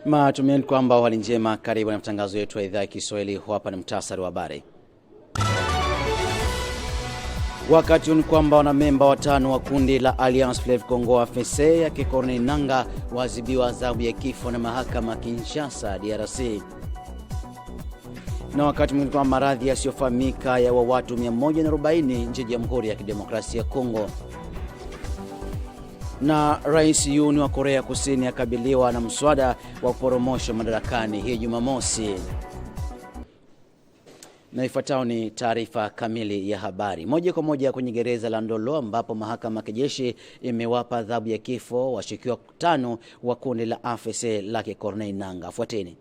Matumaini kwamba hali njema. Karibu na matangazo yetu ya idhaa ya Kiswahili. Hapa ni mtasari wa habari. Wakati ni kwamba wanamemba watano wa kundi la Alliance Fleuve Congo AFC ya Corneille Nangaa wazibiwa adhabu ya kifo na mahakama Kinshasa DRC. Na wakati mwingine kwa maradhi yasiyofahamika ya watu 140 nchini Jamhuri ya Kidemokrasia ya Kongo. Na Rais Yoon wa Korea Kusini akabiliwa na mswada wa poromosho madarakani hii Jumamosi. Na ifuatayo ni taarifa kamili ya habari. Moja kwa moja kwenye gereza la Ndolo ambapo mahakama ya kijeshi imewapa adhabu ya kifo washukiwa 5 wa kundi la AFC lake Corneille Nangaa. Fuateni.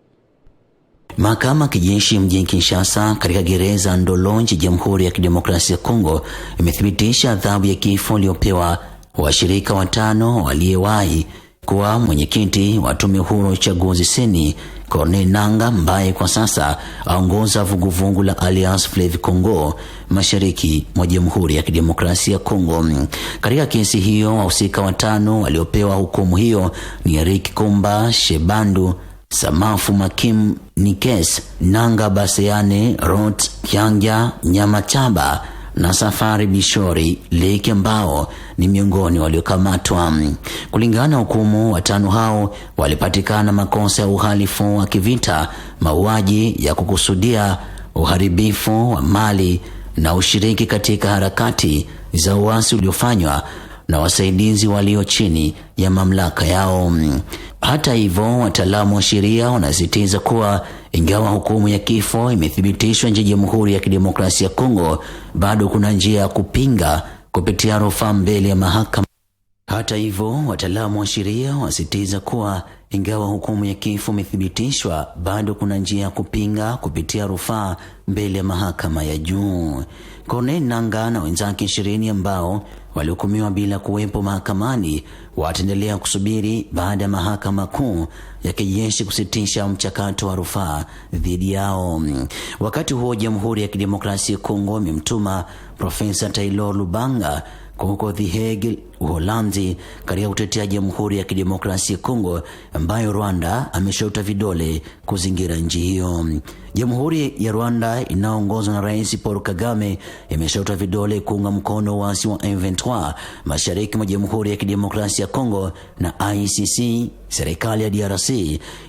Mahakama ya kijeshi mjini Kinshasa katika gereza Ndolo nchini Jamhuri ya Kidemokrasia ya Kongo imethibitisha adhabu ya kifo iliyopewa washirika 5 waliowahi kuwa mwenyekiti wa tume huru uchaguzi seni Corneille Nangaa ambaye kwa sasa aongoza vuguvugu la Alliance Fleuve Congo mashariki mwa Jamhuri ya Kidemokrasia ya Kongo. Katika kesi hiyo wahusika 5 waliopewa hukumu hiyo ni Eric Komba Shebandu, Samafu Makim Nikes, Nangaa Baseane, Rot Kyangya Nyamachaba na Safari Bishori Leke ambao ni miongoni waliokamatwa. Kulingana na hukumu, 5 hao walipatikana makosa ya uhalifu wa kivita, mauaji ya kukusudia, uharibifu wa mali na ushiriki katika harakati za uasi uliofanywa na wasaidizi walio chini ya mamlaka yao. Hata hivyo, wataalamu wa sheria wanasisitiza kuwa ingawa hukumu ya kifo imethibitishwa nchini Jamhuri ya Kidemokrasia ya Kongo, bado kuna njia ya kupinga kupitia rufaa mbele ya mahakama. Hata hivyo, wataalamu wa sheria wanasisitiza kuwa ingawa hukumu ya kifo imethibitishwa, bado kuna njia ya kupinga kupitia rufaa mbele ya mahakama ya juu. Corneille Nangaa na wenzake 20 ambao walihukumiwa bila kuwepo mahakamani wataendelea kusubiri baada ya mahakama kuu ya kijeshi kusitisha mchakato wa rufaa dhidi yao. Wakati huo, Jamhuri ya Kidemokrasia ya Kongo imemtuma Profesa Taylor Lubanga huko The Hague, Uholanzi, katika kutetea Jamhuri ya Kidemokrasia ya Kongo ambayo Rwanda ameshauta vidole kuzingira nchi hiyo. Jamhuri ya Rwanda inaongozwa na Rais Paul Kagame imeshauta vidole kuunga mkono waasi wa M23 mashariki mwa Jamhuri ya Kidemokrasia ya Kongo na ICC. Serikali ya DRC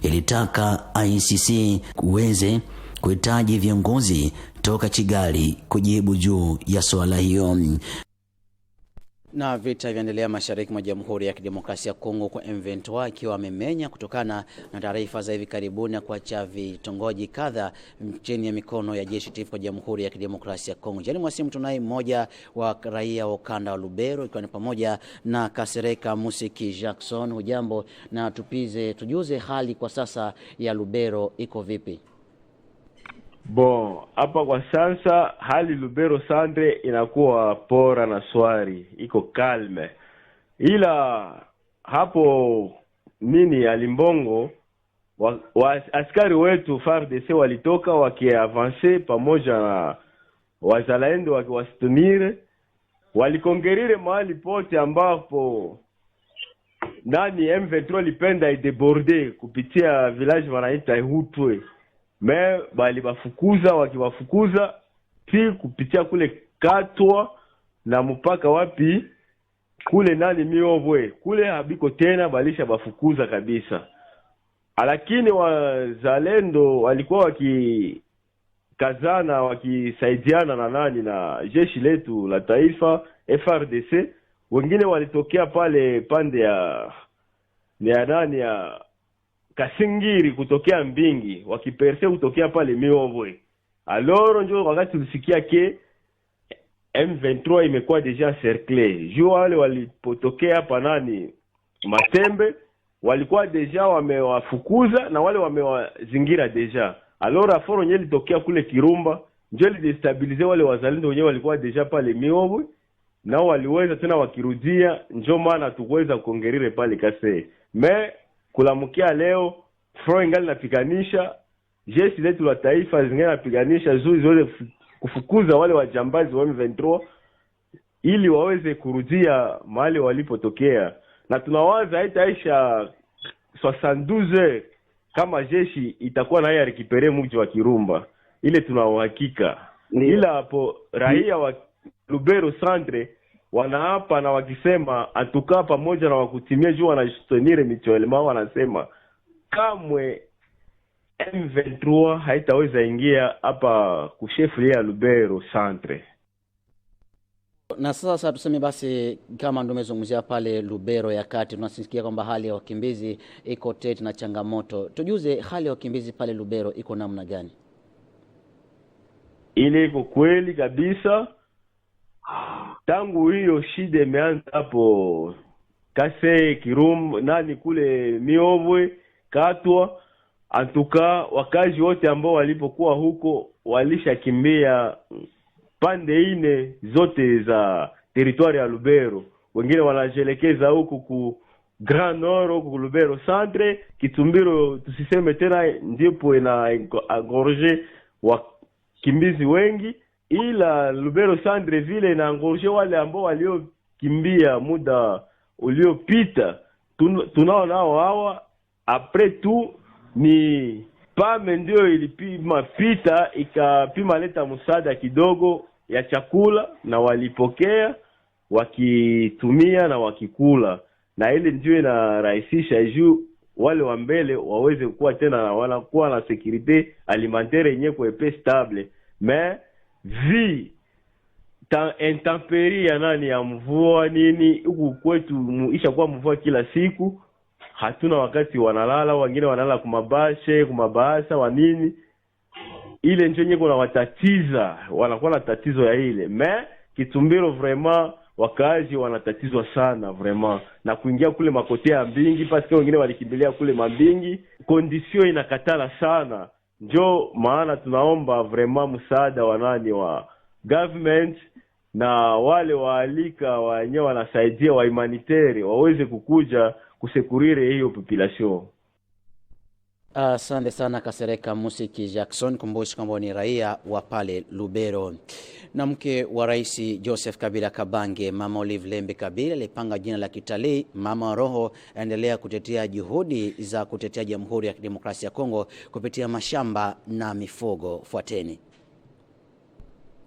ilitaka ICC kuweze kuhitaji viongozi toka Kigali kujibu juu ya swala hiyo. Na vita vinaendelea mashariki mwa Jamhuri ya Kidemokrasia ya Kongo kwa M23 ikiwa amemenya kutokana na taarifa za hivi karibuni kuacha vitongoji kadha chini ya mikono ya jeshi tifu kwa Jamhuri ya Kidemokrasia ya Kongo. Jani mwasimu tunaye mmoja wa raia wa ukanda wa Lubero ikiwa ni pamoja na Kasereka Musiki Jackson. Hujambo na tujuze hali kwa sasa ya Lubero iko vipi? Bon, hapa kwa sasa hali Lubero Sandre inakuwa pora na swari, iko kalme. Ila hapo nini Alimbongo askari wetu FARDC walitoka wakiavance pamoja na wazalendo wakiwasitumire, walikongerire mahali pote ambapo nani M23 lipenda ideborde kupitia village wanaita Hutwe. Bali wakiwafukuza si kupitia kule Katwa na mpaka wapi kule nani Miovwe kule habiko tena, balisha bafukuza kabisa. Lakini wazalendo walikuwa wakikazana wakisaidiana na nani na jeshi letu la taifa FARDC. Wengine walitokea pale pande ya nani ya Kasingiri kutokea Mbingi wakiperse kutokea pale Miovwe. Alors ndio wakati tulisikia ke M23 imekuwa deja cerclé. Juu wale walipotokea hapa nani Matembe walikuwa deja wamewafukuza na wale wamewazingira deja. Alors aforo nyeli tokea kule Kirumba ndio lidestabilize wale wazalendo wenyewe walikuwa deja pale Miovwe, nao waliweza tena wakirudia, ndio maana tuweza kuongerire pale Kase. Kulamukia leo front ingali napiganisha, jeshi letu la taifa zingali napiganisha zuri zote kufukuza wale wajambazi wa M23 ili waweze kurudia mahali walipotokea. Na tunawaza haitaisha 72 heures kama jeshi itakuwa naye rekipere mji wa Kirumba, ile tuna uhakika. Ila hapo raia wa Lubero Centre wanaapa na wakisema atukaa pamoja na wakutimia juu wanashitonire michoelema, wanasema kamwe M23 haitaweza ingia hapa kushefu ya Lubero Centre. Na sasa tuseme basi, kama ndio umezungumzia pale Lubero ya kati, tunasikia kwamba hali ya wakimbizi iko tete na changamoto. Tujuze hali ya wakimbizi pale Lubero iko namna gani? Ile iko kweli kabisa. Tangu hiyo shida imeanza hapo Kase, Kirum, nani kule Miovwe, Katwa, antuka wakazi wote ambao walipokuwa huko walishakimbia pande ine zote za territoire ya Lubero. Wengine wanajelekeza huko ku Grand Nord, huko ku Lubero Centre, Kitumbiro tusiseme tena, ndipo ina engorge wakimbizi wengi, ila Lubero Centre vile na engorge wale ambao waliokimbia muda uliopita. Tunao nao hawa après tout ni PAME ndio ilipima pita ikapima leta msaada kidogo ya chakula, na walipokea wakitumia na wakikula, na ile ndio inarahisisha juu wale wa mbele waweze kuwa tena na wanakuwa na securite alimentaire yenyewe kwa stable. Mais vi intempérie ya nani ya mvua nini huku kwetu ishakuwa mvua kila siku, hatuna wakati wanalala, wengine wanalala kumabashe, kumabasa wanini, ile ndio nyeko na watatiza, wanakuwa na tatizo ya ile. Mais Kitumbiro vraiment wakazi wanatatizwa sana vraiment na kuingia kule makote ya Mbingi, parce que wengine walikimbilia kule Mambingi, condition inakatala sana. Ndio maana tunaomba vraiment msaada wa nani wa government na wale waalika wenyewe wanasaidia wa humanitarian waweze kukuja kusekurire hiyo population. Asante sana Kasereka Musiki Jackson, kumbushi kwamba ni raia wa pale Lubero. Na mke wa Rais Joseph Kabila Kabange, Mama Olive Lembe Kabila, alipanga jina la kitalii Mama Roho, aendelea kutetea juhudi za kutetea Jamhuri ya Kidemokrasia ya Kongo kupitia mashamba na mifugo. Fuateni.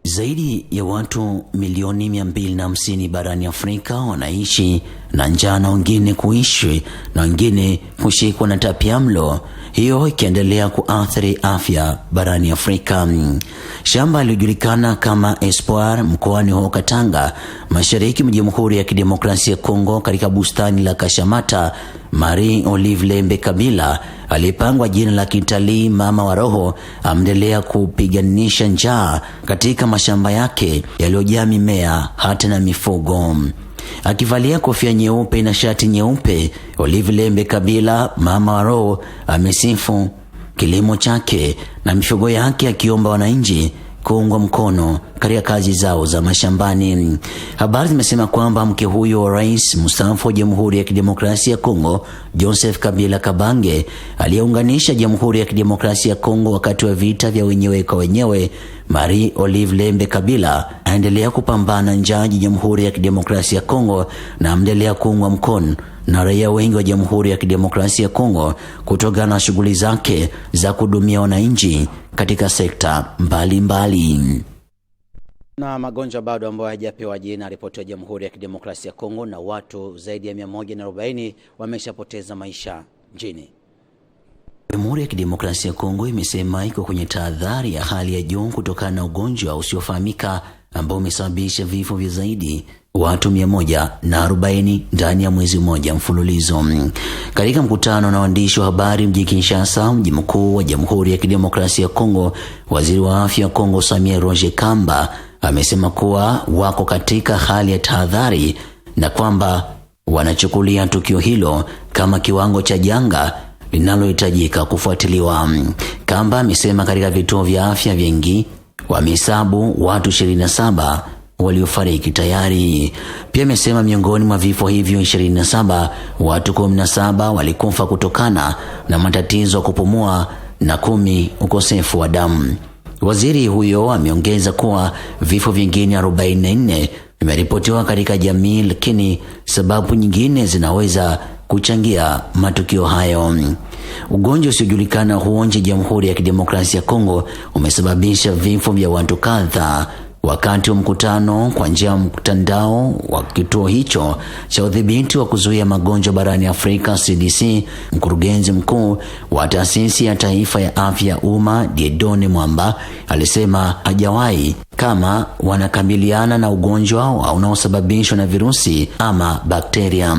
Zaidi ya watu milioni 250 barani Afrika wanaishi na njaa, na wengine kuishi na wengine kushikwa na tapiamlo, hiyo ikiendelea kuathiri afya barani Afrika. Shamba lilojulikana kama Espoir mkoani huko Katanga, mashariki mwa Jamhuri ya Kidemokrasia ya Kongo, katika bustani la Kashamata, Marie Olive Lembe Kabila alipangwa jina la kitalii Mama wa Roho, ameendelea kupiganisha njaa katika mashamba yake yaliyojaa mimea hata na mifugo. Akivalia kofia nyeupe na shati nyeupe, Olive Lembe Kabila Mama wa Roho amesifu kilimo chake na mifugo yake, akiomba wananchi kuungwa mkono katika kazi zao za mashambani. Habari zimesema kwamba mke huyo wa rais mstaafu wa Jamhuri ya Kidemokrasia ya Kongo, Joseph Kabila Kabange, aliyeunganisha Jamhuri ya Kidemokrasia ya Kongo wakati wa vita vya wenyewe kwa wenyewe, Marie Olive Lembe Kabila, aendelea kupambana njaa Jamhuri ya Kidemokrasia ya Kongo na ameendelea kuungwa mkono na raia wengi wa Jamhuri ya Kidemokrasia ya Kongo kutokana na shughuli zake za kuhudumia wananchi katika sekta mbalimbali. Na magonjwa bado ambayo hayajapewa jina ripoti ya Jamhuri ya Kidemokrasia ya Kongo, na watu zaidi ya 140 wameshapoteza maisha nchini. Jamhuri ya Kidemokrasia ya Kongo imesema iko kwenye tahadhari ya hali ya juu kutokana na ugonjwa usiofahamika ambao umesababisha vifo vya zaidi watu 140 ndani ya mwezi mmoja mfululizo. Katika mkutano na waandishi wa habari mjini Kinshasa, mji mkuu wa Jamhuri ya Kidemokrasia ya Kongo, waziri wa afya wa Kongo Samia Roger Kamba amesema kuwa wako katika hali ya tahadhari na kwamba wanachukulia tukio hilo kama kiwango cha janga linalohitajika kufuatiliwa. Kamba amesema katika vituo vya afya vingi wamehesabu watu 27 waliofariki tayari. Pia amesema miongoni mwa vifo hivyo 27, watu 17 walikufa kutokana na matatizo ya kupumua na 10 ukosefu wa damu. Waziri huyo ameongeza kuwa vifo vingine 44 vimeripotiwa katika jamii, lakini sababu nyingine zinaweza kuchangia matukio hayo. Ugonjwa usiojulikana huo nchini Jamhuri ya Kidemokrasia ya Kongo umesababisha vifo vya watu kadhaa. Wakati wa mkutano kwa njia ya mtandao wa kituo hicho cha udhibiti wa kuzuia magonjwa barani Afrika CDC, mkurugenzi mkuu wa taasisi ya taifa ya afya ya umma Dieudonne Mwamba alisema hajawahi kama wanakabiliana na ugonjwa unaosababishwa na virusi ama bakteria.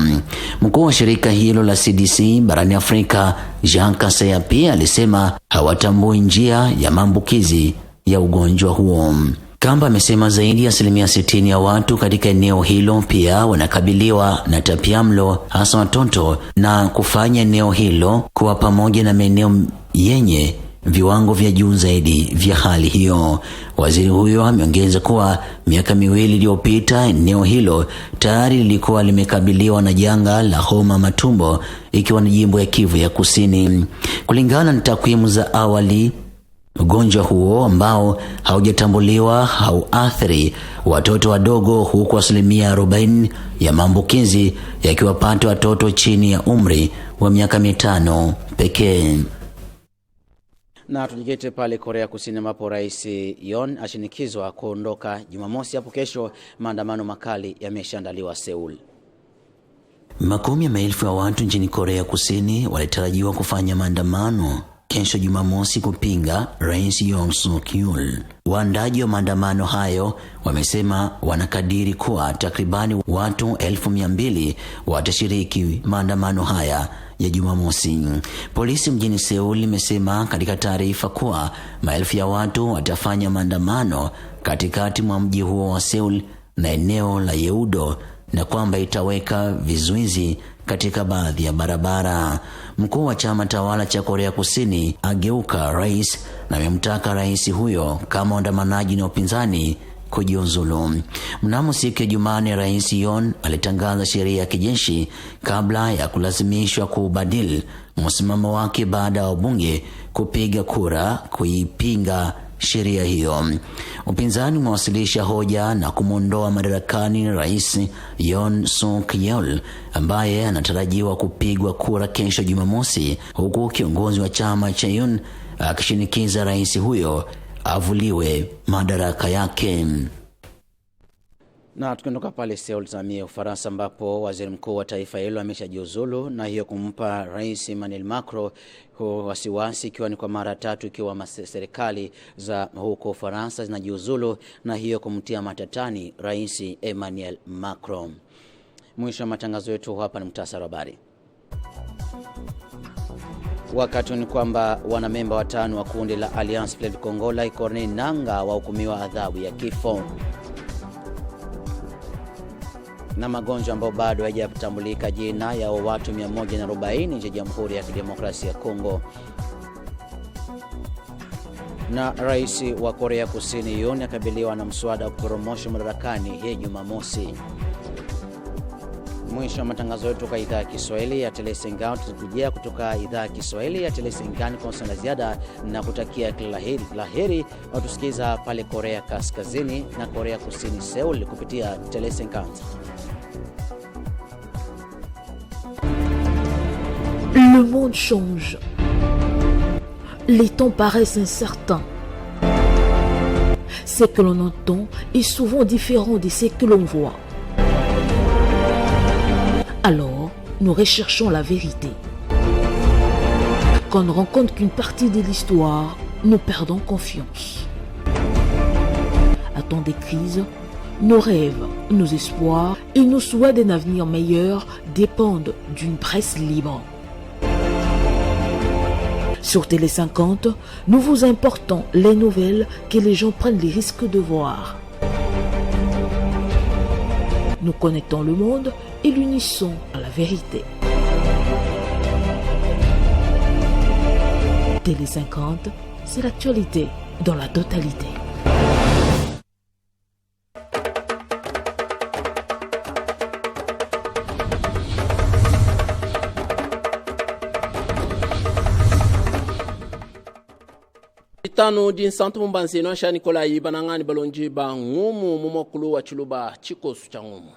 Mkuu wa shirika hilo la CDC barani Afrika Jean Kaseya pia alisema hawatambui njia ya maambukizi ya ugonjwa huo. Kamba amesema zaidi ya 60% ya watu katika eneo hilo pia wanakabiliwa na tapiamlo, hasa watoto, na kufanya eneo hilo kuwa pamoja na maeneo yenye viwango vya juu zaidi vya hali hiyo. Waziri huyo ameongeza kuwa miaka 2 iliyopita eneo hilo tayari lilikuwa limekabiliwa na janga la homa matumbo, ikiwa ni jimbo ya Kivu ya Kusini. Kulingana na takwimu za awali, ugonjwa huo ambao haujatambuliwa hauathiri watoto wadogo, huku 40% ya maambukizi yakiwapata watoto chini ya umri wa miaka 5 pekee. Na tujikite pale Korea Kusini ambapo Rais Yoon ashinikizwa kuondoka Jumamosi hapo kesho. Maandamano makali yameshaandaliwa Seoul. Makumi ya maelfu ya watu nchini Korea Kusini walitarajiwa kufanya maandamano kesho Jumamosi kupinga Rais Yoon Suk Yeol. Waandaji wa maandamano hayo wamesema wanakadiri kuwa takribani watu 200,000 watashiriki maandamano haya ya Jumamosi. Polisi mjini Seoul imesema katika taarifa kuwa maelfu ya watu watafanya maandamano katikati mwa mji huo wa Seoul na eneo la Yeoudo, na kwamba itaweka vizuizi katika baadhi ya barabara. Mkuu wa chama tawala cha Korea Kusini ageuka rais na amemtaka rais huyo kama waandamanaji na upinzani kujiuzulu. Mnamo siku ya Jumanne, Rais Yoon alitangaza sheria ya kijeshi kabla ya kulazimishwa kubadili msimamo wake baada ya wabunge kupiga kura kuipinga sheria hiyo. Upinzani umewasilisha hoja na kumuondoa madarakani Rais Yoon Suk Yeol ambaye anatarajiwa kupigwa kura kesho Jumamosi, huku kiongozi wa chama cha Yoon akishinikiza rais huyo avuliwe madaraka yake. Na tukiondoka pale Seoul zamia Ufaransa ambapo waziri mkuu wa taifa hilo ameshajiuzulu, na hiyo kumpa Rais Emmanuel Macron wasiwasi, ikiwa ni kwa mara tatu ikiwa serikali za huko Ufaransa zinajiuzulu, na hiyo kumtia matatani Rais Emmanuel Macron. Mwisho wa matangazo yetu hapa ni muhtasari wa habari. Wakati ni kwamba wanamemba 5 wa kundi la Alliance Fleuve Congo Corneille Nangaa wahukumiwa adhabu ya kifo. Na magonjwa ambayo bado hayajatambulika jina ya watu 140 nchini Jamhuri ya Kidemokrasia ya Kongo. Na rais wa Korea Kusini Yoon akabiliwa na mswada wa kuporomosha madarakani hii Jumamosi. Mwisho wa matangazo yetu kwa idhaa ya Kiswahili ya Telesengani. Tutakujia kutoka idhaa ya Kiswahili ya Telesengani kwa sana ziada, na kutakia kila laheri watusikiza pale Korea Kaskazini na Korea Kusini Seoul kupitia Telesengani. Le monde change. Les temps paraissent incertains. Ce que l'on entend est souvent différent de ce que l'on voit. Alors, nous recherchons la vérité. Quand on ne rencontre qu'une partie de l'histoire, nous perdons confiance. À temps des crises, nos rêves, nos espoirs et nos souhaits d'un avenir meilleur dépendent d'une presse libre. Sur Télé 50, nous vous importons les nouvelles que les gens prennent les risques de voir. Nous connectons le monde et l'unissons à la vérité. Télé 50, c'est l'actualité dans la totalité. Tano din santu mbansi no sha Nicola yibanangani balonji ba ngumu mumokulu wa chuluba chikosu cha ngumu.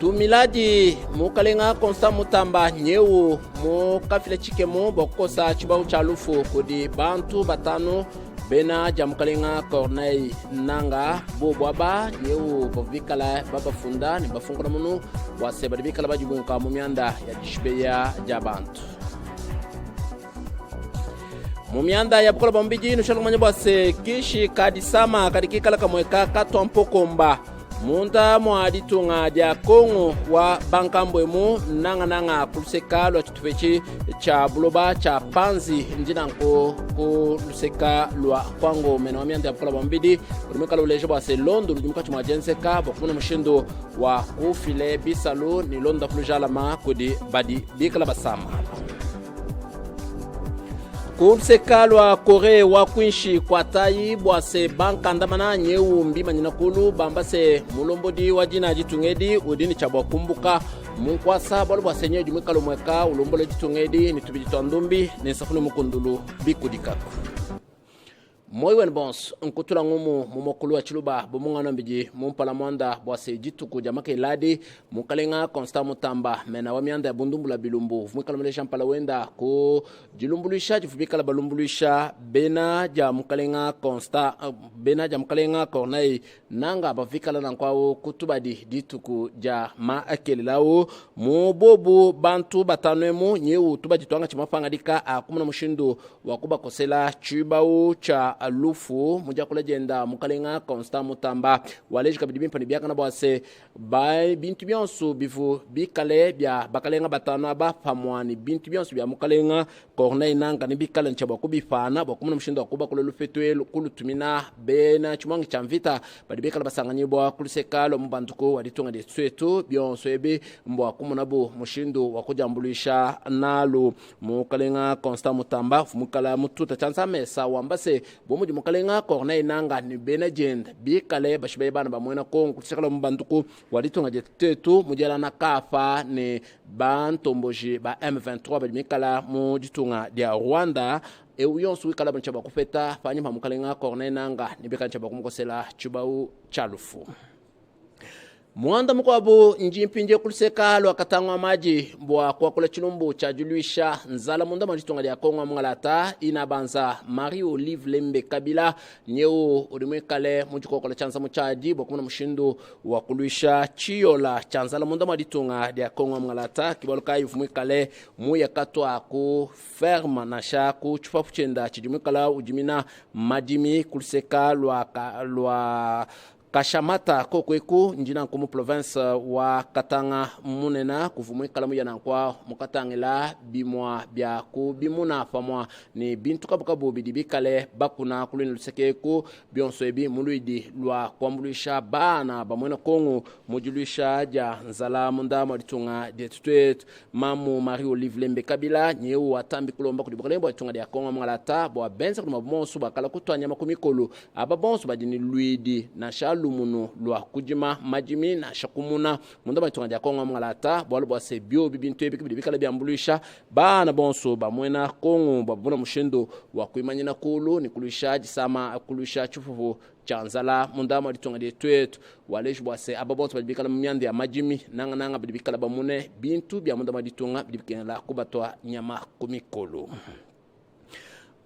tumiladi mukalenga konsta mutamba nyeu mukafile chikemo bokosa chibau chalufu kudi bantu batano bena jamukalenga Corneille nanga bobwaba nyeu bovikala baba funda ni bafungana munu wase badibikala bajibunka mumyanda ya jishbeya jabantu mumyanda ya bukola bombiji nushalumanya bwase kishi kadisama kadikikala kamweka katwa mpokomba munda mwaditunga dia Kongo wa bankambwemu nanga kuluseka lwa chituvechi cha buloba cha panzi njinanko kuluseka lwa kwango mena wa myanda ya bukola bombidi urumeka luleje bwase londo lujumuka chumajenseka bokumuna mushindo wa kufile bisalu ni londa fulujalama kudi badi bikala basama kumsekalwa kore wa kwinshi kwa tayi bwase banka ndamana nyeu mbima nyinakulu bambase mulombodi wa jina jitungedi udini chabwa kumbuka munkwasa bolo bwase nyeu jumikalo mweka ulombole jitungedi nitubijito ndumbi nesafunu mukundulu bikudikaku moywen bons nkutula ngumu mumokulu wa chiluba bomungano mbiji mumpala mwanda bwase jituku jamake ladi mukalenga konsta mutamba mena wa myanda ya bundumbula bilumbu vumikala mwelesha mpala wenda ku jilumbulisha jifubikala balumbuluisha bena ja mukalenga konsta bena ja mukalenga Corneille nanga bavikala nankwawo kutubadi dituku ja ma akelelawo mubobu bantu batanwemu nyeu tubajitwanga chimafanga dika akumuna mushindu wakuba kosela chibau cha alufu muja kulejenda mukalenga konsta mutamba waleji kabidi mpani biaka na bwase bai bintu byonsu bivu bikale bya bakalenga batano aba pamwani bintu byonsu bya mukalenga Corneille nanga ni bikale nchaba kubifana bakumuna mushindo wakuba kulelufetwe kulutumina bena chumwangi chamvita badi bikala basanganyibwa kulisekalo mbanduko waditunga detwetu byonsu ebe mbwa kumunabo mushindo wakujambulisha nalo mukalenga konsta mutamba mukala mututa chansa mesa wambase bomu mukalenga Corneille nanga ni benagend bikale bashibe bana bamwena ko kulisekalo mbanduko waditunga detwetu mujala na kafa ne bantomboji ba M23 badi mikala mujitunga dia Rwanda uyonsu wikala banchaba kufeta fanyima mukalenga Corneille nanga nibeka nchaba kumukosela chibau chalufu mwanda mukwabu njimpinje kuliseka lwa katangwa maji mbwa kwa kula chilumbu cha juluisha nzala munda majitunga dia Kongo mngalata inabanza Marie-Olive Lembe Kabila nyeu ulimwekale mujiko kula chanza muchaji bokumuna mushindu wa kuluisha chiola chanzala munda majitunga dia Kongo mngalata kibaluka yufumwekale muya katwa ku ferma na shaku chupafu chenda chijumwekala ujimina majimi kuliseka lwa Kashamata kokweku njina nkumu province wa Katanga munena kuvumwekala muya nankwa mukatangela bimwa bya kubimuna famwa ni bintu kabukabu bidibikale bakuna kulini lusekeku byonso ebi muluidi lwa kwambuluisha bana bamwena Kongo mujuluisha ja nzala munda maditunga detutwet mamu Marie-Olive Lembe Kabila nyeu watambi kulomba kudibukalembo ditunga dia Kongo mngalata bo benza kuma bonso bakala kutwanya makumikolo aba bonso badini luidi na shalu munu lwa kujima majimi na shakumuna munda batunga dia Kongo mngalata bwalo bwase bio bibintu ebikibikala byambulisha bana bonso bamwena Kongo babuna mushindo wa kuimanyina kulu ni kulisha jisama kulisha chufufu chanzala munda maditunga dia twetu waleji bwase ababonso badibikala myandi ya majimi nanga badibikala bamune bintu bya munda maditunga bidibikela kubatwa nyama kumikolo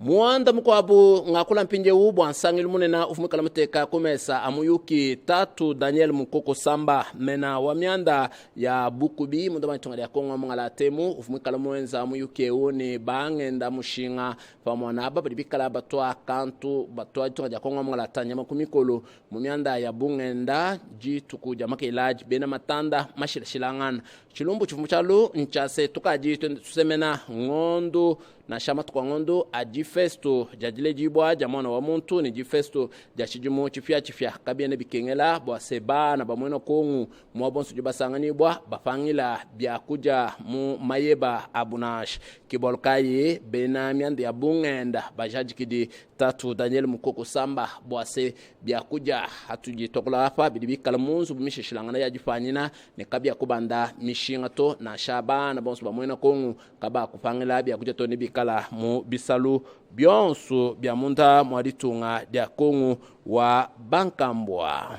mwanda mukwabu ngakula mpinje ubu ansangili munena ufumikala muteka kumesa amuyuki tatu Daniel Mukoko Samba mena wa myanda ya Bukubi munda maitunga ya Kongo mngalatemu ufumikala mwenza amuyuki uni bangenda mushinga pamwana aba badibikala batwa kantu batwa itunga ya Kongo mngalatanya makumikolo mumyanda ya bungenda jituku jamake ilaji bena matanda mashilangana chilumbu chifumuchalu nchase tukaji tusemena ngondo na shamatu kwa ngondo ajifesto jajile jibwa jamona wa muntu ni jifesto jachijumo chifya kabia nebikengela bwa seba na bamwena Kongo mwabonso jubasangani bwa bafangila bya kuja mu mayeba abunash kibolkaye bena myande ya bungenda bajajikidi tatu Daniel Mukoko Samba bwa se bya kuja hatujitokola hapa bidibikala munzu bumishishilangana yajifanyina ne kabia kubanda mishinga to na shaba na bonso bamwena Kongo kaba kupangila bya kuja to nebikala mu bisalu byonso bya munda mwaditunga dia Kongo wa bankambwa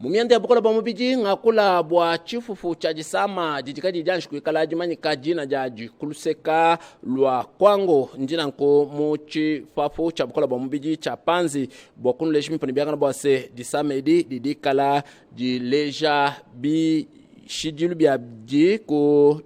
mumiende ya bukola bamubiji ngakula bwa chifufu cha jisama jijikaji janshi kuikala jimanyika jina jaji kuluseka lwa kwango njina nko muchi fafu cha bukola bamubiji cha panzi bwa kunu leshimi panibiagana bwa se jisamedi didikala jileja bi shijilu bia ji ko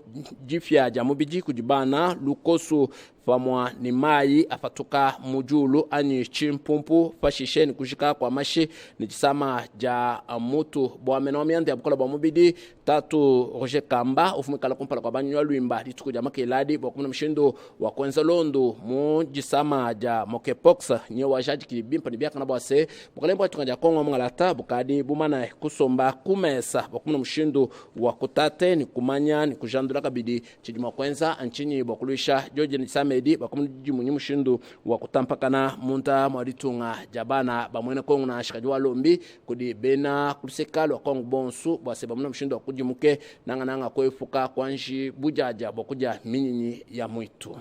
jifya jamubiji kujibana lukosu famwa ni mai afatuka mujulu ani chimpumpu fashisheni kushika kwa mashi ni jisama ja mutu bwa menomiante ya bukola bwa mubidi tatu Roger Kamba ufumikala kumpala kwa banyu luimba dituku ja makeladi bwa kumuna mshindo wa kwenza londo mu jisama ja mokepox nye wajaji kilibimpa nibiaka na bwa se bukalembo atunga ja kongo mngalata bukadi bumana kusomba kumesa bwa kumuna mshindo wa kutate ni kumanya ni kujandula kabidi chijima kwenza anchini bwa kuluisha George ni samedi bakumudi munyi mushindu wa kutampakana munta mwaditunga jabana bamwene kongo na shikaji wa lombi kudi bena kulisekalo wa kongo bonsu bwase bamuna mushindu wa kujimuke nanga kwefuka kwanji bujaja bokuja minyinyi ya mwitu.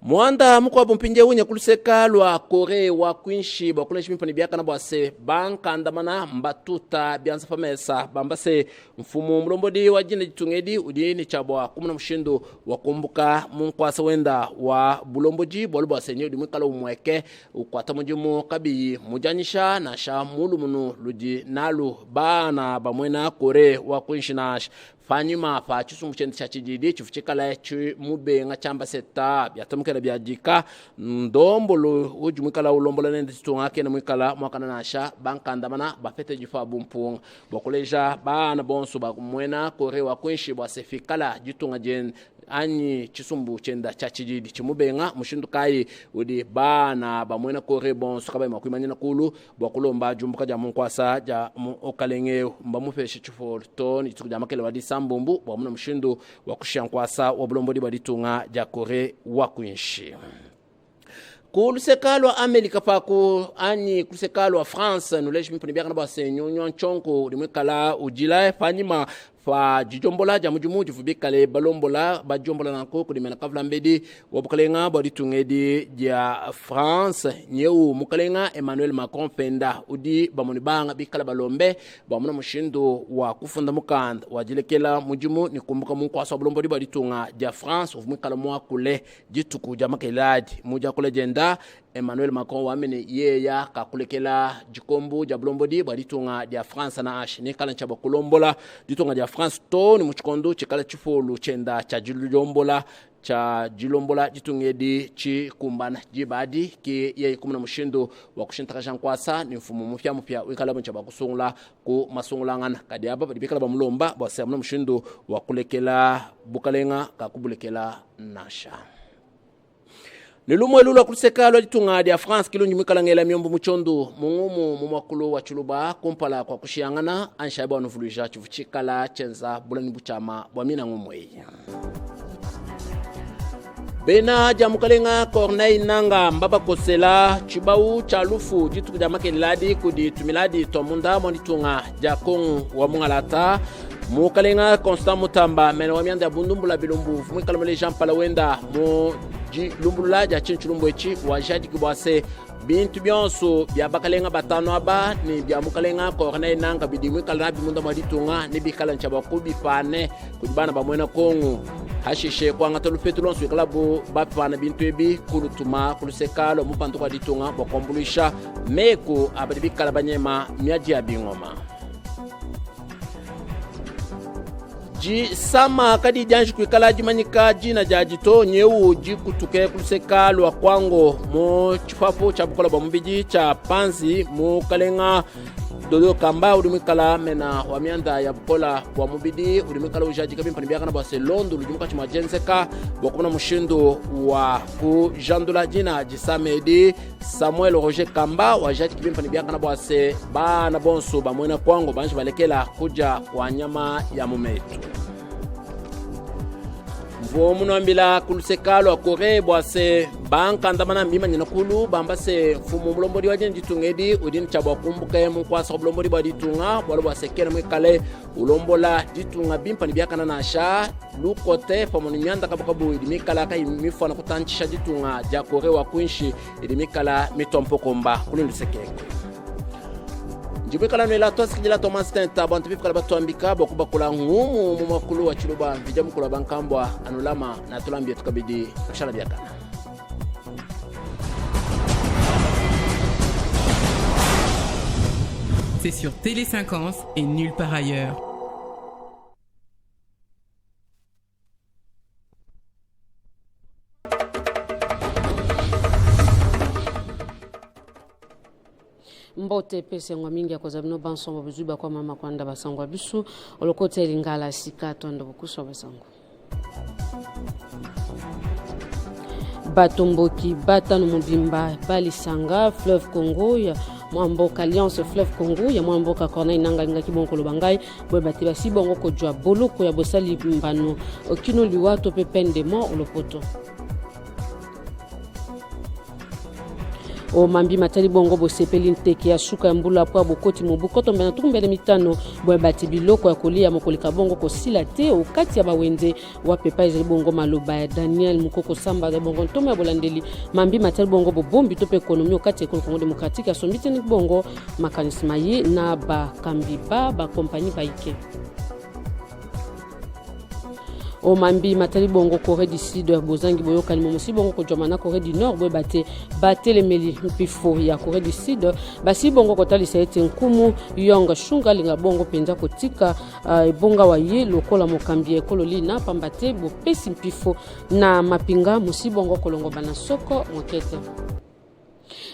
Mwanda mkwa bumpinje unye kuluseka lwa kore wa kuinshi bakule shimipani biaka na bwase banka andamana mbatuta bianza famesa bambase mfumu mlombodi wa jina jitungedi udini chabwa kumuna mshindu wakumbuka mkwasa wenda wa bulomboji bolu bwase nye udimikala umweke ukwata mujimu kabi mujanyisha na sha mulu munu luji nalu bana bamwena kore wa kuinshi nash fanyuma fa chisu mchendi cha chijidi chifuchikala mube nga chamba seta byatamukela byajika ndombolo ujumikala ulombola nende tungake na mwikala mwakana nasha bankandamana bafete jifa bumpunga bokoleja bana bonsu bakumwena kore wa kwenshi bwasefikala jitunga jen ani chisumbu chenda cha chijidi chimubenga mushindu kai udi bana bamwena kore bonsu kaba makwimanya nakulu bokulomba jumbuka ja munkwasa ja okalenge mbamufeshe chifolto ni tukuja makele wadi sambumbu bamuna mushindu wa kushankwasa wa bulombodi baditunga ja kore wa kuinshi kulisekalo Amerika paku ani kulisekalo France nuleshi mpuni biaka na bwase nyonyo nchonko limwekala ujila fanyima fa jijombola jamujumu jifubikale balombola bajombola nako kudimena kavla mbedi wabukalenga baditungedi ja France nyeu mukalenga Emmanuel Macron penda udi bamoni banga bikala balombe bamuna mushindo wa kufunda mukanda wajilekela mujumu ni kumbuka munkwasa balombodi baditunga ja France ufumikala mwa kule jituku ja makeladi muja kule jenda Emmanuel Macron wamene yeya kakulekela jikombu ja blombodi baditunga ja France na ash ni kala nchaba kulombola ditunga ja France to ni muchikondo chikala chifolu chenda cha jilombola cha jilombola jitungedi chi kumbana jibadi ki yeye kumuna mushindo wa kushintaka jankwasa ni mfumu mupya wikala mchaba kusungula ku masungulangana kadi aba bikala bamulomba bwase amuna mushindo wa kulekela bukalenga kakubulekela nasha Nilumo elula kulisekalo jitunga dia France kilunji mikalangela miombo muchondu mungumu mumakulu wa chuluba kumpala kwa kushiangana anshaiba wanufuluisha chifuchikala chenza bulani buchama bwamina ngumwe. Bena jamukalenga Corneille Nanga mbaba kosela chibau chalufu jitu kuja makeladi kudi tumiladi tomunda monitunga jakong wa mungalata mukalenga Constant Mutamba mena wamianda bundumbula bilumbu fumikalamele Jean Palawenda mu lumbula ja chinchulumbu echi wajadi kibwase bintu byonso bya bakalenga batano aba ni bya mukalenga Corneille Nanga bidimwe kala bimunda maditunga ni bikala nchaba kubifane kujibana bamwena kongo hashishe kwa ngatolu petulonso ikalabo bapana bintu ebi kulutuma kulusekalo mupantu kwa ditunga bokombulisha meko abadibikala banyema miaji ya bingoma ji sama kadi janji kuikala jimanyika jina jajito nyeu jikutuke kulisekalo wa kwango mo chifapo cha bukola bambiji cha panzi mo kalenga dodo kamba udumikala mena wamianda ya bukola wa mubidi udumikala ujaji kabimpa nibiaka na bwase londo ujumuka chuma jenseka wakumuna mushindo wa kujandula jina jisamedi Samuel Roger Kamba wajaji kabimpa nibiaka na bwase ba na bonso ba mwena kwango banji balekela kuja kwa nyama ya mumetu mvomu nwambila kulusekalo wa kore bwase banka ndamana mbima nyanakulu bambase mfumu mlombodi wa jenji tungedi udini chabwa kumbuke mkwasa mlombodi wa ditunga wala bwasekena mwikale ulombola ditunga bimpa nibiaka na nasha lukote famoni mianda kabukabu idimikala kai mifana kutanchisha ditunga ja kore wa kuinshi idimikala mitompo komba kulindu sekeko njibikala nwela twasikijila Thomas Tenta bantu bifukala batuambika bakubakula ngumu mu makulu wa chiluba vija mukula bankambwa anulama na tulambia tukabidi kushala biakana. C'est sur Télé 50 et nulle part ailleurs. Mbote pese ngwa mingi akoza bino bansongo bizuba kwa mama kwanda basangwa bisu olokote lingala sikato ndo bukuso basango Batomboki bata no mobimba balisanga fleuve Congo ya mwamboka Alliance fleuve Congo ya mwamboka Corneille Nangaa linga kibonko lobangai boye batiba sibongo ko jwa boloko ya bosali mbano okino liwato pe pendement olopoto o mambi matali bongo bosepeli nteke ya suka mbula kwa bokoti mobukoto mbena tukumbele mitano boye bati biloko ya kolia mokolika bongo ko silate o kati ya bawende wa pepa ezali bongo maloba ya Daniel Mukoko Samba de bongo ntoma ya bolandeli mambi matali bongo bobombi to pe ekonomi o kati ya Congo démocratique asombite ni bongo makanisma ye na ba kambiba ba compagnie baike o mambi matali bongo Corée du Sud bozangi boyoka ni momosi bongo ko jomana Corée du Nord boye bate le meli mpifo ya Corée du Sud basi bongo kotali saete nkumu yonga shunga linga bongo penza kotika bonga wa ye lokola mokambi ekolo lina pambate bo pesi mpifo na mapinga musi bongo kolongo bana soko mokete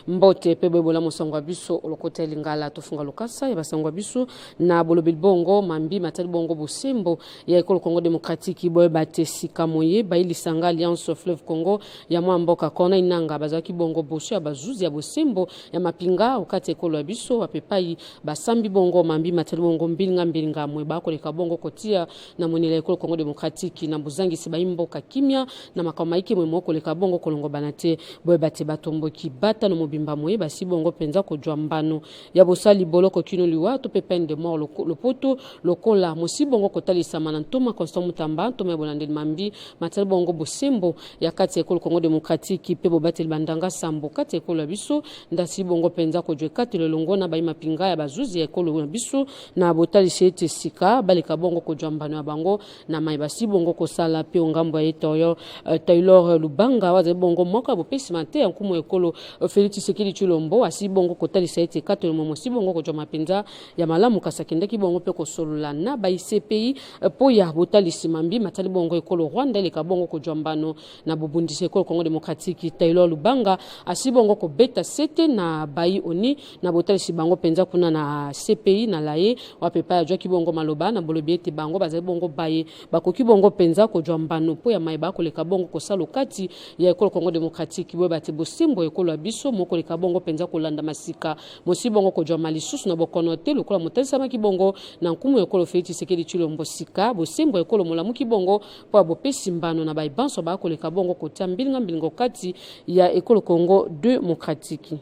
mbote pe bola mosangwa biso olokote lingala tofunga lokasa ya basangwa biso na bolobil bongo mambi matali bongo bosembo ya ekolo Congo démocratique boye bate sikamoye baili sanga Alliance fleuve Congo ya mwamboka Corneille Nangaa bazaki bongo bosho ya bazuzi ya bosembo ya mapinga okati ekolo ya biso wapepai basambi bongo mambi matali bongo mbilinga mwe bakoleka bongo kotia na monela ekolo Congo démocratique na buzangi sibaimboka kimia na makamaiki mwe mokoleka bongo kolongo banate boye bate batomboki bata no mobimba moye basi bongo penza ko jwambano ya bosali boloko kino liwa to pepen de mort lopoto lokola mosi bongo kotalisa manantoma Constant Mutamba to me bolandeli mambi matali bongo bosembo ya kati ekolo Congo démocratique pe bobateli bandanga sambo kati ekolo biso ndasi bongo penza ko jwe kati lolongo na bayi mapinga ya bazuzi ya ekolo biso na botali sete sika balika bongo ko jwambano ya bango na mai basi bongo ko sala pe ngambo ya etoyo Taylor Lubanga waze bongo moka bopesi mate nkumu ekolo Félix Tshisekedi Tshilombo asi bongo kotali saite kato momo si bongo ko joma penza ya malamu kasakende ki bongo pe ko solola na ba ICPI po ya botali simambi matali bongo ekolo Rwanda ile ka bongo ko jombano na bobundise ekolo Congo démocratique Taylor Lubanga asi bongo ko beta sete na bayi oni na botali si bango penza kuna na CPI na laye wa pepa ya joki bongo maloba na bolobi ete bango bazali bongo baye bakoki bongo penza ko jombano po ya maiba ko le ka bongo ko salo kati ya ekolo Congo démocratique bo bate bosimbo ekolo biso moko le kabongo penza kolanda masika mosi bongo ko joma lisusu na bokono te lokola motalisa maki bongo na nkumu ekolo Félix Tshisekedi Tshilombo sika bosembo ekolo molamu ki bongo po bopesi mbano na baibanso ba ko le kabongo ko mbilinga kati ya ekolo Congo démocratique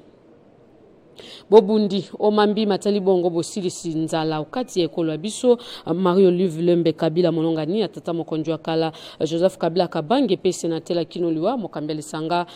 bobundi omambi matali bongo bosilisi nzala okati ekolo biso Mario Live Lembe Kabila monongani atata mokonjwa kala Joseph Kabila Kabange pe senatela kinoliwa mokambeli sanga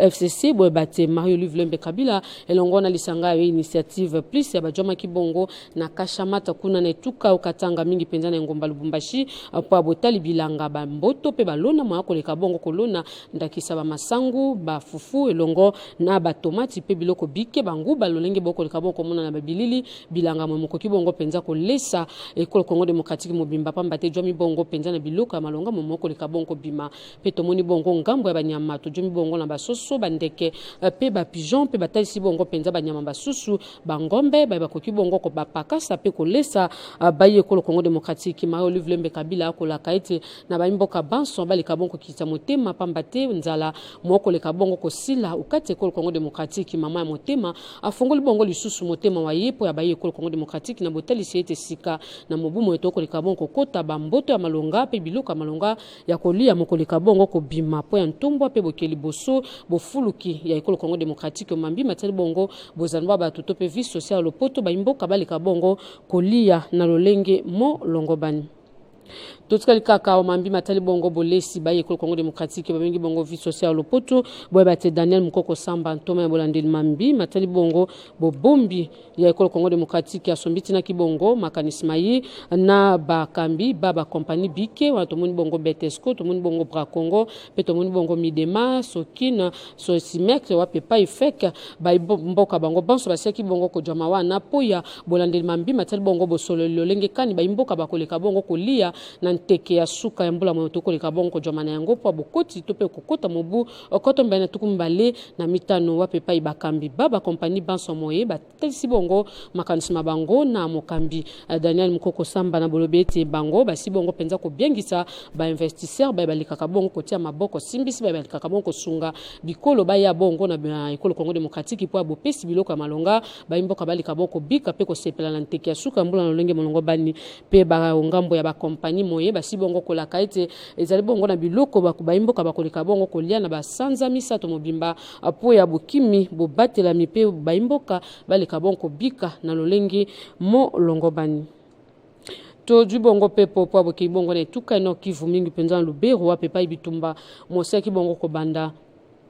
FCC boye bate Mario Live Lembe Kabila elongona lisanga ya initiative plus ya bajoma kibongo na kashamata kuna na etuka ukatanga mingi penza na ngomba Lubumbashi po botali bilanga ba mboto pe balona mwa koleka bongo kolona ndakisa ba masangu ba fufu elongo na ba tomati pe biloko bike bangu balolenge boko lekabo komona na babilili bilanga momoko kibongo penza ko lesa ekolo Congo démocratique mobimba pamba te jomi bongo penza na biloko ya malonga momoko lekabongo bima pe tomoni bongo ngambo ya banyama to jomi bongo na basoso bandeke pe ba pigeon pe batalisi bongo penza banyama basusu bangombe ba bakoki bongo ko bapakasa pe ko lesa baye ekolo Congo démocratique Mario Live Lembe Kabila ko la kaite na baimboka banso balikabongo kitsa motema pamba te nzala moko lekabongo ko sila ukati ekolo Congo démocratique mama ya motema afongoli bongo lisusu motema wa yepo ya baye ekolo Congo démocratique na botali siete sika na mobumo etoko lekabongo kota bamboto ya malonga pe biloko ya malonga ya kolia moko lekabongo ko bima po ya ntombwa pe bokeli boso bofuluki ya ekolo Congo démocratique mambi matali bongo bozanwa ba toto pe vie sociale lopoto baimboka baleka bongo kolia na lolenge mo longobani Totkali kaka o mambi matali bongo bolesi ba École Congo démocratique ba bengi bongo vie sociale lopoto boy bate Daniel Mukoko Samba Ntoma bolandeli mambi matali bongo bo bombi ya École Congo démocratique ya sombiti na kibongo makanisma yi na ba kambi baba compagnie bike wa tomoni bongo Betesco tomoni bongo Bra Congo pe tomoni bongo Midema Sokina Sosimek wa pepa ifek ba mboka bango banso basiaki bongo ko jama wana poya bolandeli mambi matali bongo bo solo lolenge kani ba mboka bakoleka bongo kolia na teke ya suka ya mbula moto ko leka bongo jomana yango po bokoti to pe kokota mobu okoto mbana tukumbale na mitano wa pepa ibakambi baba compagnie banso moye batelisi bongo makanisma bango na mokambi Daniel Mukoko Samba na bolobeti bango basi bongo penza ko biengisa ba investisseur ba balikaka bongo kotia maboko simbisi ba balikaka bongo sunga bikolo ba ya bongo na École Congo démocratique po abopesi biloko ya malonga ba imboka balika bongo bika pe ko sepela na teke ya suka mbula na lolenge molongo bani pe ba ngambo ya ba compagnie moye basi bongo kolaka ete ezali bongo na biloko baimboka bakoleka bongo kolia na basanza misato mobimba apo ya bukimi bobatela mipe baimboka baleka bongo bika na lolenge mo longobani to du bongo pepo po aboki bongo na etuka no Kivu mingi penza Lubero wa pepa ibitumba moseki bongo ko banda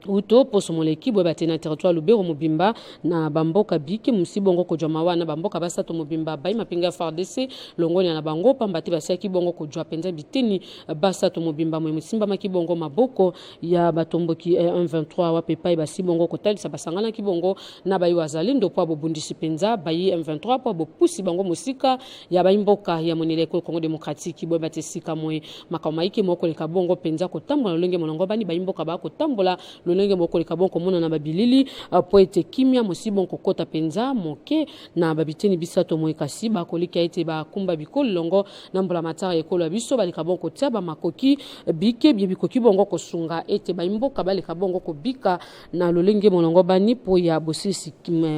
uto poso moleki bo batena territoire Lubero mobimba na bamboka biki musibongo ko joma wana bamboka basato mobimba bai mapinga FARDC longoni na bango pambati basiaki bongo ko jwa penza biteni basato mobimba mo musimba makibongo maboko ya batomboki 123 wa pepa basibongo ko talisa basangana kibongo na bai wazalindo po bobundisi penza bai M23 po bopusi bango musika ya baimboka ya monele École Congo démocratique bo batesika moye makamaiki moko leka bongo penza ko tambola lolenge molongo bani baimboka ba ko tambola lolenge moko leka bongo mona na babilili po ete kimia musibon ko kota penza moke na babiteni bisato moye kasi ba kolika ete ba kumba bikolo longo na mbula matara ekolo biso balika bongo tiaba makoki bike bikoki bongo ko sunga ete baimboka balika bongo ko bika na lolenge molongo bani po ya bosisi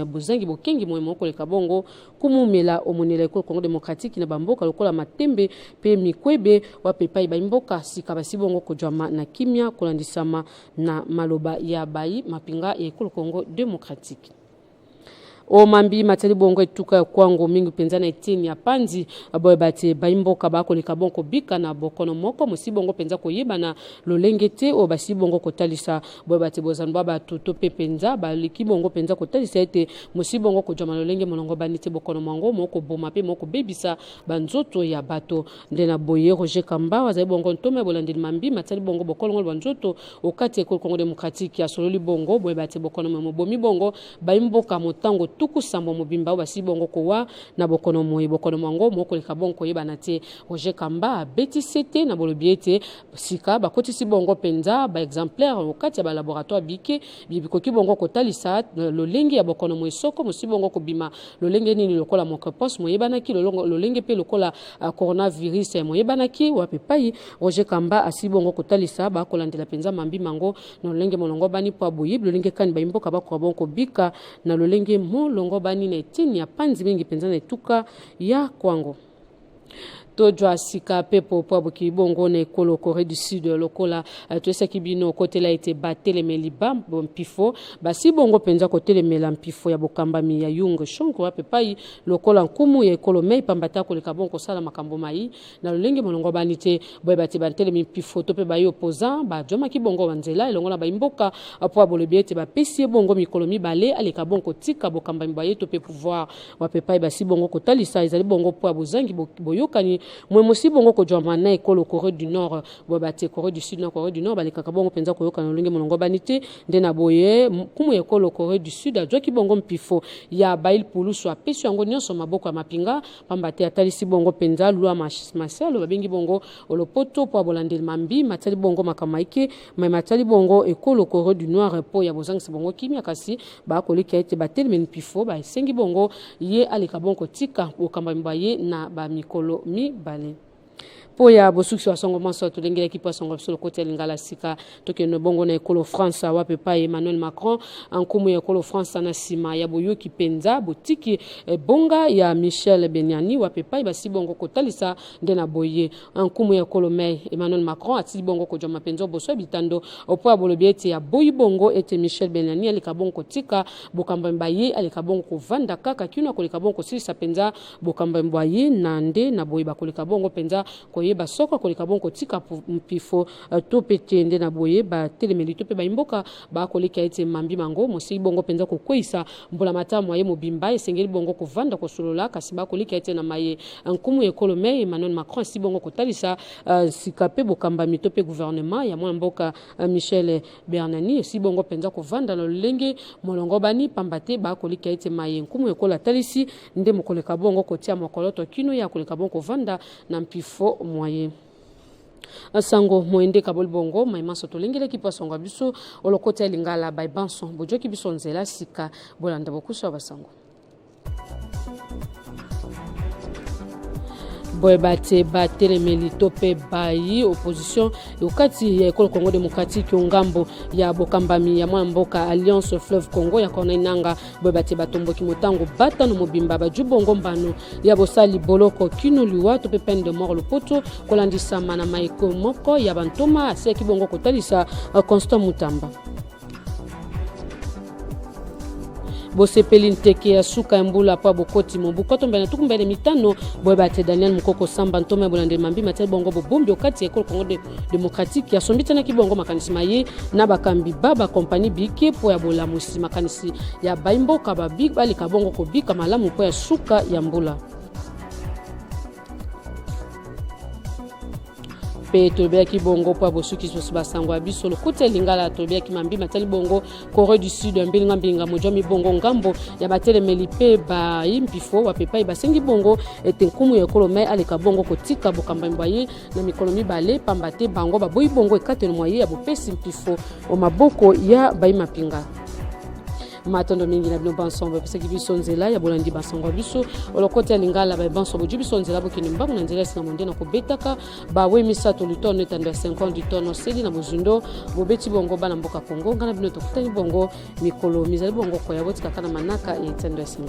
bozangi bokengi moye moko leka bongo kumumela omonela École Congo démocratique na bamboka lokola matembe pe mikwebe wa pepa baimboka sika basibongo ko jama na kimia kolandisama na maloba ya bai mapinga ya École Congo démocratique. O mambi matali bongo etuka kwango mingi penzana etini ya panzi aboy bate baimboka bako likabonko bika na bokono moko musibongo penza ko yebana lolengete o basibongo ko talisa boy bate bozanba ba toto pepenza ba likibongo penza ko talisa ete musibongo ko jama lolenge monongo banite bokono mango moko boma pe moko bebisa banzoto ya bato ndena boye Roger Kamba wazai bongo ntome bolandi mambi matali bongo bokono ngol banzoto okati École Congo démocratique ya sololi bongo boy bate bokono mo bomi bongo baimboka motango tuku sambo mobimba basi bongo kowa na bokono moyi bokono mango moko likabonko yebana te Roger Kamba beti sete na bolobiete sika bakotisi bongo penza ba exemplaire okati ya ba laboratoire bike bibikoki bongo kotalisa lolenge ya bokono moyi soko musibongo kobima lolenge nini lokola monkopos moyebana ki lolenge pe lokola coronavirus moyebana ki wape pai Roger Kamba asibongo kotalisa ba kolandela penza mambi mango na lolenge molongo bani po aboyi lolenge kan ba imboka ba ko bonko bika na lolenge longo bani na etini ya panzi mingi penzana etuka ya kwango. Tojwa sika pepo po aboki bongo na ekolo Corée du Sud lokola tuesa kibino kote la ete batele meliba mpifo basi bongo penza kote le mela mpifo ya bokambami ya Yung Shonko wape pai lokola nkumu ya ekolo mei pambata ko leka bongo sala makambo mai na lolenge molongo banite boy bate batele mpifo to pe bayo opposant ba joma ki bongo banzela elongola ba imboka po abolobiete ba pesi bongo mikolo mibale aleka bongo tika bokambami ba yeto pe pouvoir wape pai basi bongo kotalisa ezali bongo po abozangi boyokani mwe musibongo ko joma na ekolo Corée du Nord bo bate Corée du Sud na Corée du Nord balika kabongo penza ko yokana lolenge molongo banite ndena boye kumu ekolo Corée du Sud ajoki bongo mpifo ya bail pulusu apesu yango nyonso maboko ya mapinga pambate atalisi bongo penza lwa masalo babengi bongo olopoto po abolande mambi matali bongo makamaike matali bongo ekolo Corée du Nord po ya bozangisa bongo kimia kasi ba kolika ete bateli mpifo ba sengi bongo ye alika bongo tika okamba mbaye na ba mikolo mi bale poya bosuksi wa songo manso tulengela kipa songo solo kote lingala sika tokeno bongo na ekolo France wape pa Emmanuel Macron ankumu ya ekolo France na sima ya boyo kipenza botiki bonga ya Michel Benyani wape pa basi bongo kotalisa ndena boye ankumu ya ekolo Mei Emmanuel Macron atili bongo ko joma penzo boso bitando opo bolobiete ya boyi bongo ete Michel Benyani alika bongo tika bokamba mbaye alika bongo ko vanda kaka kino ko lika bongo silisa penza bokamba mbaye nande na boyi bakolika bongo penza ko boye basoka koleka bongo tika mpifo to petende na boye ba telemeli to pe ba imboka ba koleka ete mambi mango mosi bongo penza ko kwisa mbula matamu aye mobimba esengeli bongo ko vanda ko solola kasi ba koleka ete na maye nkumu ekolo me Emmanuel Macron si bongo ko talisa sikape bokamba mito pe gouvernement ya mwa mboka Michel Bernani si bongo penza ko vanda na lenge molongo bani pambate ba koleka ete maye nkumu ekola talisi nde mokoleka bongo ko tia mokoloto kino ya koleka bongo vanda na mpifo moye sango moende kabol bongo maima soto lengele ki pasonga biso olokota lingala by banson bojo ki biso nzela sika bolanda bokuso basango boye bate batelemeli tope bayi opposition ukati ya ekolo Congo démocratique ngambo ya bokambami ya mboka Alliance Fleuve Congo ya kona inanga boye bate batomboki motango bata no mobimba bajubongo mbano ya bosali boloko kino liwa tope peine de mort lopoto kolandisa mana maiko moko ya bantoma aseki bongo kotalisa Constant Mutamba bosepeli nteke ya suka mbula pa bokoti mobukoto mbele tukumbele mitano boye bate Daniel Mukoko Samba ntome bolande mambi matel bongo bobombi okati ekolo Congo démocratique ya sombita na kibongo makanisi maye na bakambi baba compagnie bike po ya bolamusi makanisi ya baimboka ba big bali kabongo ko bika malamu po ya suka ya mbula pe tobea ki bongo pa bosuki so basango abiso lo kote lingala tobea ki mambi matali bongo Corée du Sud mbilinga mojomi bongo ngambo ya batele melipe ba impifo wa pepa basengi bongo ete nkumu ya kolome aleka bongo kotika bokamba mbaye na mikolomi bale pambate bango baboyi bongo ekatelo moye ya bopesi mpifo o maboko ya baima pinga matondo mingi na bino banson pesa ki biso nzela ya bolandi basango biso olokota lingala ba banson boju biso nzela bokini mbangu na nzela singa monde na kobetaka ba we misato litono etando 50 du tono sedi na bozundo bobeti bongo bana mboka Kongo ngana bino tokutani bongo mikolo mizali bongo ko ya botika kana manaka etando 50.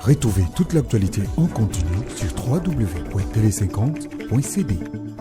Retrouvez toute l'actualité en continu sur www.tele50.cd.